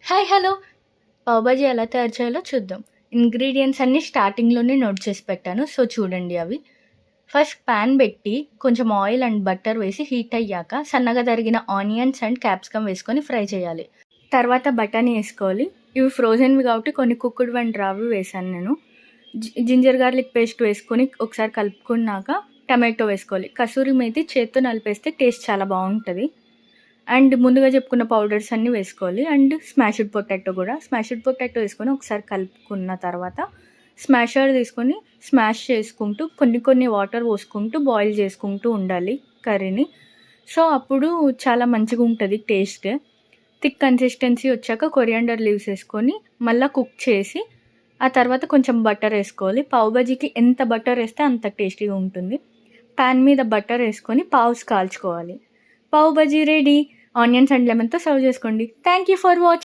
Hi hello! పావు బాజీ ఎలా తయారు చేయాలో చూద్దాం. ఇంగ్రీడియెంట్స్ అన్నీ స్టార్టింగ్‌లోనే నోట్ చేసి పెట్టాను. సో, చూడండి అవి. ఫస్ట్ పాన్ పెట్టి కొంచెం ఆయిల్ అండ్ బటర్ వేసి హీట్ అయ్యాక సన్నగా తరిగిన ఆనియన్స్ అండ్ క్యాప్సికమ్ వేసుకొని ఫ్రై చేయాలి. తర్వాత బఠానీ ఏసుకోవాలి. ఇవి ఫ్రోజెన్‌వి కాబట్టి కొన్ని కుక్డ్ అండ్ రావి వేశాను నేను. జింజర్ గార్లిక్ పేస్ట్ వేసుకొని ఒకసారి కలుపుకున్నాక టమాటో వేసుకోవాలి. కసూరి మేతి చేత్తో నలిపేస్తే టేస్ట్ చాలా బావుంటది. అండ్ ముందుగా చెప్పుకున్న పౌడర్స్ అన్నీ వేసుకోవాలి. అండ్ స్మాష్డ్ పొటాటో వేసుకొని ఒకసారి కలుపుకున్న తర్వాత స్మాషర్ తీసుకొని స్మాష్ చేసుకుంటూ కొన్ని వాటర్ పోసుకుంటూ బాయిల్ చేసుకుంటూ ఉండాలి కర్రీని. సో, అప్పుడు చాలా మంచిగుంటది టేస్ట్. థిక్ కన్సిస్టెన్సీ వచ్చాక కొరియాండర్ లీవ్స్ వేసుకొని మళ్ళీ కుక్ చేసి ఆ తర్వాత కొంచెం బటర్ వేసుకోవాలి. పావు బాజీకి ఎంత బటర్ వేస్తే అంత టేస్టీగా ఉంటుంది. పాన్ మీద బటర్ వేసుకొని పావ్స్ కాల్చుకోవాలి. Pav bhaji ready. Onions and లెమన్‌తో సర్వ్ చేసుకోండి. Thank you for watching.